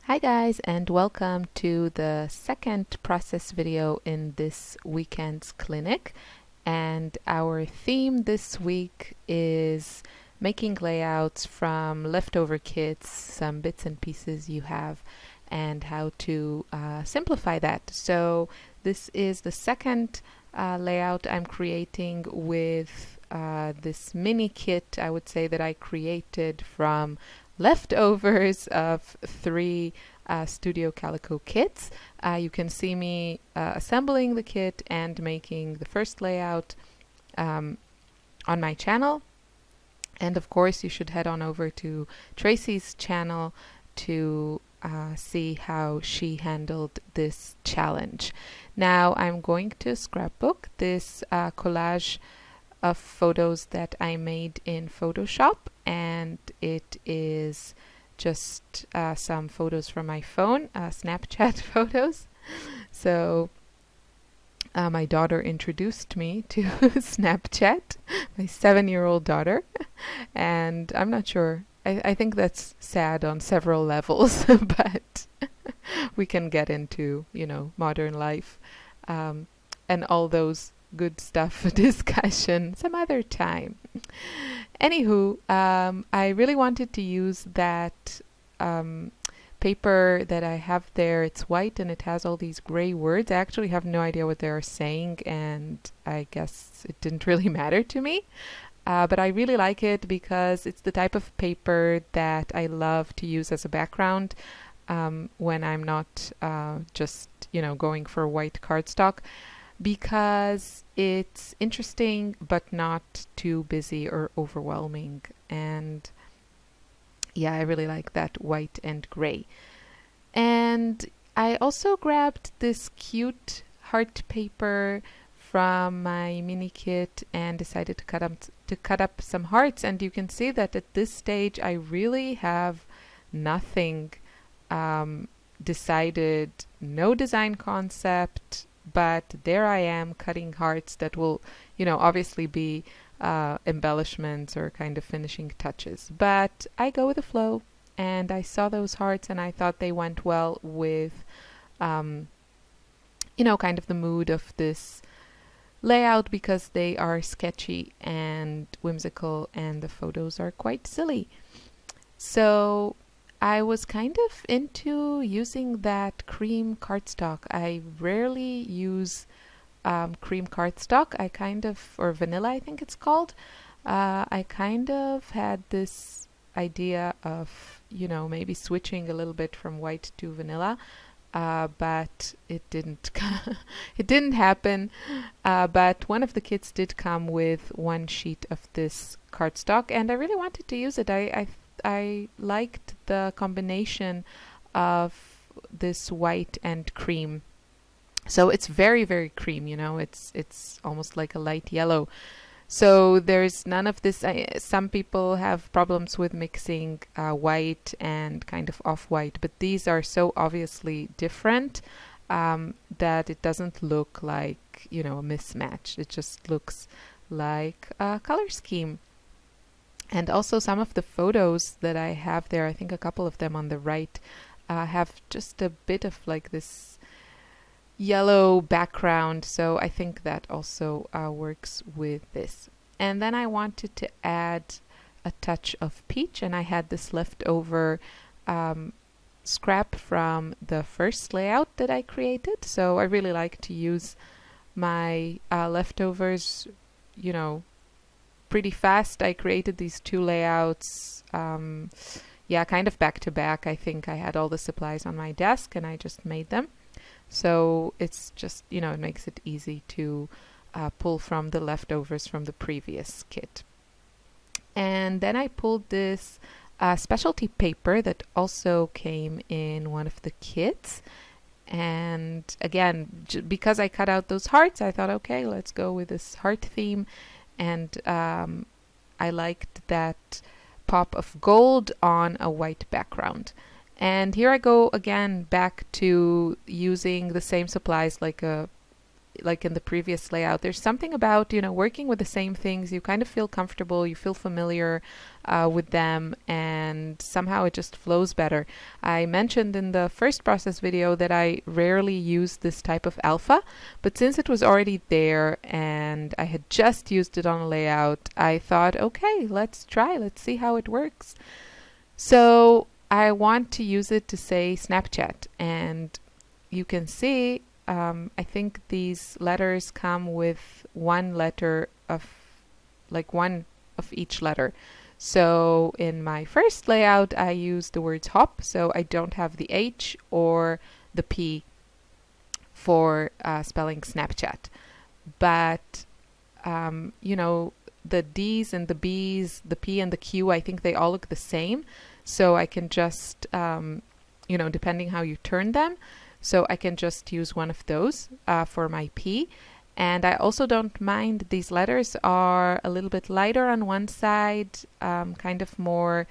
Hi guys, and welcome to the second process video in this weekend's clinic. And our theme this week is making layouts from leftover kits, some bits and pieces you have, and how to simplify that. So this is the second layout I'm creating with this mini kit, I would say, that I created from leftovers of three Studio Calico kits. You can see me assembling the kit and making the first layout on my channel. And of course, you should head on over to Tracy's channel to see how she handled this challenge. Now I'm going to scrapbook this collage of photos that I made in Photoshop, and it is just some photos from my phone, Snapchat photos. So my daughter introduced me to Snapchat, my 7-year-old daughter, and I'm not sure. I think that's sad on several levels, but we can get into, modern life and all those good stuff discussion some other time. Anywho, I really wanted to use that paper that I have there. It's white and it has all these gray words. I actually have no idea what they're saying, and I guess it didn't really matter to me. But I really like it because it's the type of paper that I love to use as a background when I'm not just, going for white cardstock, because it's interesting but not too busy or overwhelming. And yeah, I really like that white and gray. And I also grabbed this cute heart paper from my mini kit and decided to cut up some hearts. And you can see that at this stage I really have nothing decided, no design concept, but there I am cutting hearts that will, obviously be embellishments or kind of finishing touches. But I go with the flow, and I saw those hearts and I thought they went well with, kind of the mood of this layout, because they are sketchy and whimsical and the photos are quite silly. So I was kind of into using that cream cardstock. I rarely use cream cardstock. Or vanilla, I think it's called. I kind of had this idea of, maybe switching a little bit from white to vanilla, but it didn't. It didn't happen. But one of the kits did come with one sheet of this cardstock, and I really wanted to use it. I liked the combination of this white and cream. So it's very, very cream, it's almost like a light yellow. So there's none of this. Some people have problems with mixing white and kind of off-white, but these are so obviously different that it doesn't look like, a mismatch. It just looks like a color scheme. And also some of the photos that I have there, I think a couple of them on the right, have just a bit of like this yellow background. So I think that also works with this. And then I wanted to add a touch of peach, and I had this leftover scrap from the first layout that I created. So I really like to use my leftovers, pretty fast. I created these two layouts, kind of back to back. I think I had all the supplies on my desk and I just made them. So it's just, it makes it easy to pull from the leftovers from the previous kit. And then I pulled this specialty paper that also came in one of the kits. And again, because I cut out those hearts, I thought, okay, let's go with this heart theme. And I liked that pop of gold on a white background. And here I go again back to using the same supplies, like a like in the previous layout. There's something about, working with the same things. You kind of feel comfortable, you feel familiar with them, and somehow it just flows better. I mentioned in the first process video that I rarely use this type of alpha, but since it was already there and I had just used it on a layout, I thought, okay, let's try, let's see how it works. So I want to use it to say Snapchat, and you can see I think these letters come with one letter of, like one of each letter. So in my first layout, I used the words hop, so I don't have the H or the P for spelling Snapchat. But, the D's and the B's, the P and the Q, I think they all look the same. So I can just, depending how you turn them, so I can just use one of those for my P. And I also don't mind, these letters are a little bit lighter on one side, kind of more,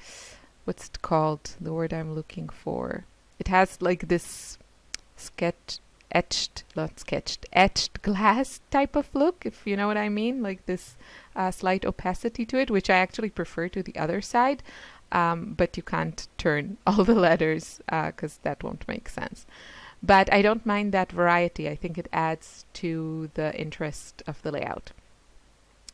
what's it called? The word I'm looking for. It has like this etched glass type of look, if you know what I mean, like this slight opacity to it, which I actually prefer to the other side. But you can't turn all the letters because that won't make sense. But I don't mind that variety. I think it adds to the interest of the layout.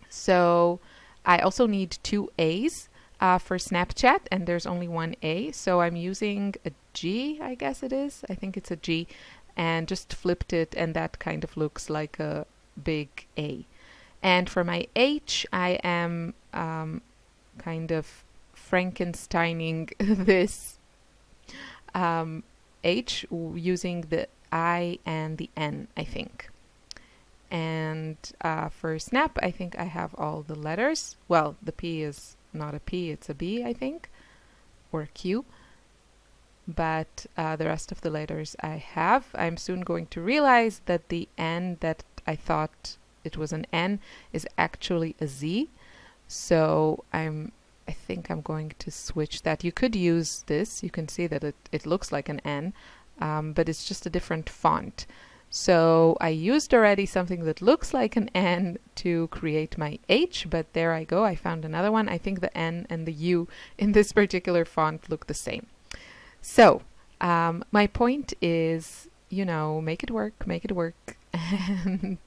So I also need 2 A's for Snapchat, and there's only one A. So I'm using a G, I guess it is. I think it's a G, and just flipped it, and that kind of looks like a big A. And for my H, I am kind of Frankensteining this H using the I and the N, I think. And for snap, I think I have all the letters. Well, the P is not a P, it's a B, I think, or a Q. But the rest of the letters I have. I'm soon going to realize that the N that I thought it was an N is actually a Z. So I think I'm going to switch that. You could use this. You can see that it looks like an N, but it's just a different font. So I used already something that looks like an N to create my H, but there I go. I found another one. I think the N and the U in this particular font look the same. So my point is, make it work, and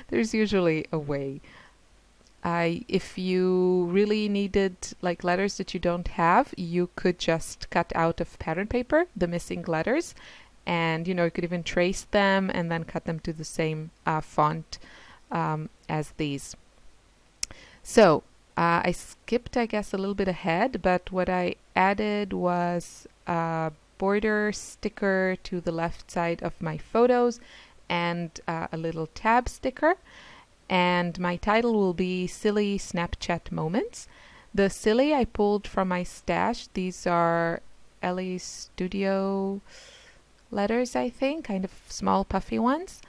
there's usually a way. If you really needed like letters that you don't have, you could just cut out of pattern paper the missing letters, and you could even trace them and then cut them to the same font as these. So I skipped, I guess, a little bit ahead, but what I added was a border sticker to the left side of my photos and a little tab sticker. And my title will be Silly Snapchat Moments. The silly I pulled from my stash. These are Ellie's Studio letters, I think, kind of small puffy ones.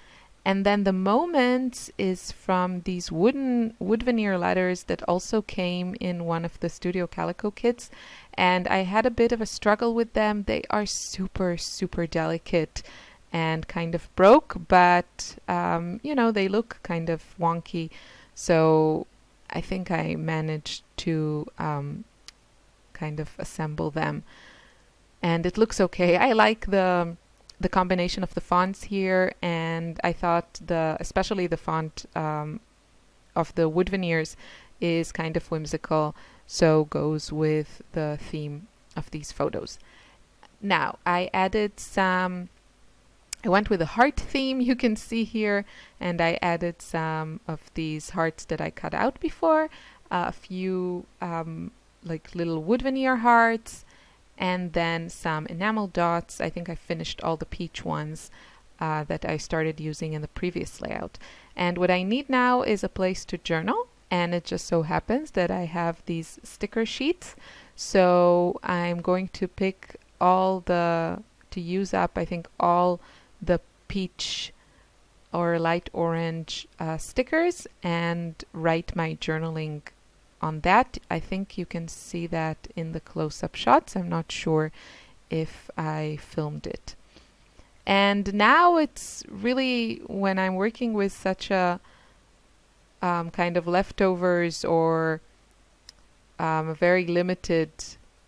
And then the moments is from these wood veneer letters that also came in one of the Studio Calico kits. And I had a bit of a struggle with them. They are super, super delicate and kind of broke, but they look kind of wonky. So I think I managed to kind of assemble them, and it looks okay. I like the combination of the fonts here, and I thought especially the font of the wood veneers is kind of whimsical, so goes with the theme of these photos. Now I went with a heart theme, you can see here, and I added some of these hearts that I cut out before, a few like little wood veneer hearts, and then some enamel dots. I think I finished all the peach ones that I started using in the previous layout. And what I need now is a place to journal, and it just so happens that I have these sticker sheets. So I'm going to pick use up, I think, all the peach or light orange stickers and write my journaling on that. I think you can see that in the close-up shots. I'm not sure if I filmed it. And now it's really when I'm working with such a kind of leftovers or a very limited,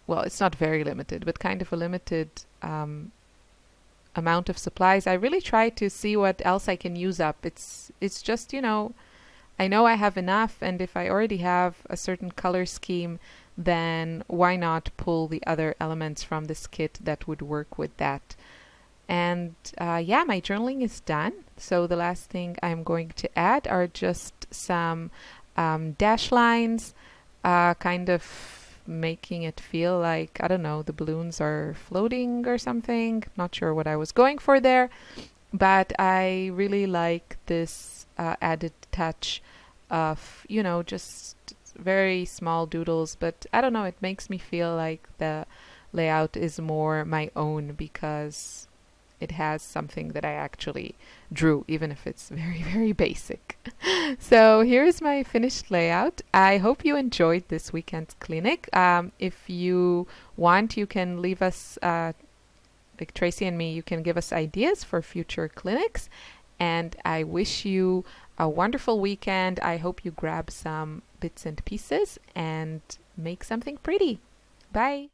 well, it's not very limited, but kind of a limited amount of supplies, I really try to see what else I can use up. It's just, I know I have enough, and if I already have a certain color scheme, then why not pull the other elements from this kit that would work with that? And yeah, my journaling is done. So the last thing I'm going to add are just some dash lines, kind of making it feel like, I don't know, the balloons are floating or something. Not sure what I was going for there, but I really like this added touch of, just very small doodles. But I don't know, it makes me feel like the layout is more my own because it has something that I actually drew, even if it's very, very basic. So here's my finished layout. I hope you enjoyed this weekend's clinic. If you want, you can leave us, like Tracy and me, you can give us ideas for future clinics. And I wish you a wonderful weekend. I hope you grab some bits and pieces and make something pretty. Bye.